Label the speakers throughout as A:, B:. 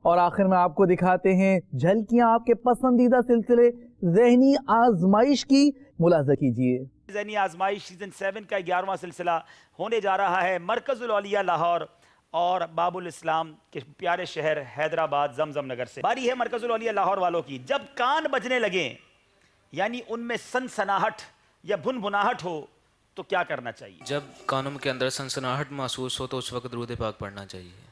A: اور آخر میں آپ کو دکھاتے ہیں جھلکیاں آپ کے پسندیدہ سلسلے ذہنی آزمائش کی، ملاحظہ کیجیے۔
B: ذہنی آزمائش سیزن 7 کا 11واں سلسلہ ہونے جا رہا ہے مرکز الاولیاء لاہور اور باب الاسلام کے پیارے شہر حیدرآباد زمزم نگر سے۔ باری ہے مرکز الاولیاء لاہور والوں کی، جب کان بجنے لگیں یعنی ان میں سنسناہٹ یا بھنبھناہٹ ہو تو کیا کرنا چاہیے؟
C: جب کانوں کے اندر سنسناہٹ محسوس ہو تو اس وقت درود پاک پڑھنا چاہیے۔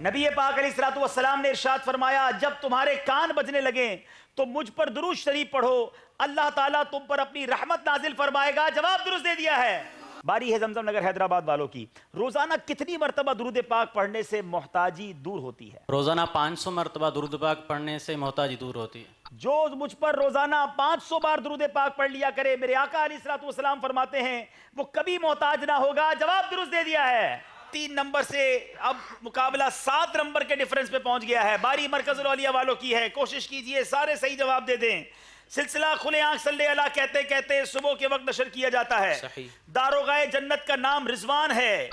B: نبی پاک علیہ الصلوۃ والسلام نے ارشاد فرمایا جب تمہارے کان بجنے لگیں تو مجھ پر درود شریف پڑھو، اللہ تعالیٰ تم پر اپنی رحمت نازل فرمائے گا۔ جواب درست دے دیا ہے۔ باری ہے زمزم نگر حیدرآباد والوں کی، روزانہ کتنی مرتبہ درود پاک پڑھنے سے محتاجی دور ہوتی ہے؟
D: روزانہ 500 مرتبہ درود پاک پڑھنے سے محتاجی دور ہوتی ہے۔ جو
B: مجھ پر روزانہ 500 بار درود پاک پڑھ لیا کرے، میرے آقا علیہ الصلوۃ والسلام فرماتے ہیں وہ کبھی محتاج نہ ہوگا۔ جواب درست دے دیا ہے۔ 3 نمبر سے اب مقابلہ 7 نمبر کے ڈیفرنس پہ پہنچ گیا ہے۔ باری مرکز الاولیاء والوں کی ہے، کوشش کیجئے سارے صحیح جواب دے دیں۔ سلسلہ کھلے آنکھ صلی اللہ کہتے کہتے صبح کے وقت نشر کیا جاتا ہے۔
C: صحیح۔
B: داروغہ جنت کا نام رضوان ہے۔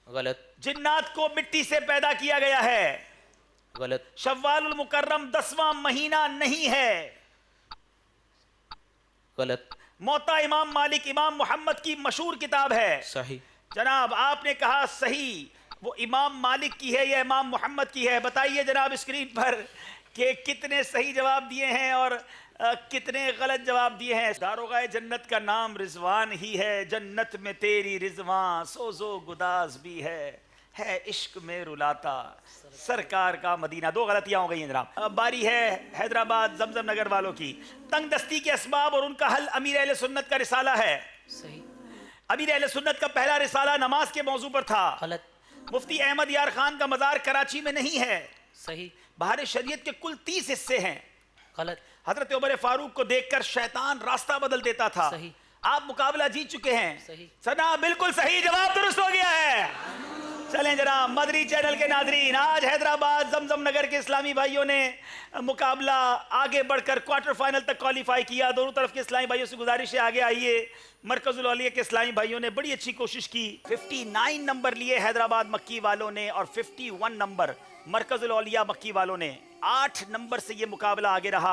C: غلط۔
B: جنات کو مٹی سے پیدا کیا گیا ہے۔
C: غلط۔
B: شوال المکرم 10واں مہینہ نہیں ہے۔
C: غلط۔
B: موطا امام مالک امام محمد کی مشہور کتاب ہے۔
C: صحیح۔
B: جناب آپ نے کہا صحیح، وہ امام مالک کی ہے یا امام محمد کی ہے؟ بتائیے جناب اسکرین پر کہ کتنے صحیح جواب دیے ہیں اور کتنے غلط جواب دیے ہیں۔ داروغہ جنت کا نام رضوان ہی ہے، جنت میں تیری رضوان سوزو گداز بھی ہے عشق میں رلاتا سرکار کا مدینہ۔ 2 غلطیاں ہو گئی ہیں جناب۔ اب باری ہے حیدرآباد زمزم نگر والوں کی، تنگ دستی کے اسباب اور ان کا حل امیر اہل سنت کا رسالہ ہے۔
C: صحیح۔
B: امیر اہل سنت کا پہلا رسالہ نماز کے موضوع پر تھا۔
C: غلط۔
B: مفتی احمد یار خان کا مزار کراچی میں نہیں ہے۔
C: صحیح۔
B: بہار شریعت کے کل 30 حصے ہیں۔
C: غلط۔
B: حضرت عمر فاروق کو دیکھ کر شیطان راستہ بدل دیتا تھا۔
C: صحیح۔
B: آپ مقابلہ جیت چکے ہیں۔
C: صحیح۔
B: سنا بالکل صحیح جواب درست ہو گیا ہے۔ چلیں جناب مدری چینل کے ناظرین، آج حیدرآباد زمزم نگر کے اسلامی بھائیوں نے مقابلہ آگے بڑھ کر کوارٹر فائنل تک کوالیفائی کیا۔ دونوں طرف کے اسلامی بھائیوں سے گزارش ہے آگے آئیے۔ مرکز الاولیاء کے اسلامی بھائیوں نے بڑی اچھی کوشش کی، 59 نمبر لیے حیدرآباد مکی والوں نے اور 51 نمبر مرکز الاولیاء مکی والوں نے۔ 8 نمبر سے یہ مقابلہ آگے رہا۔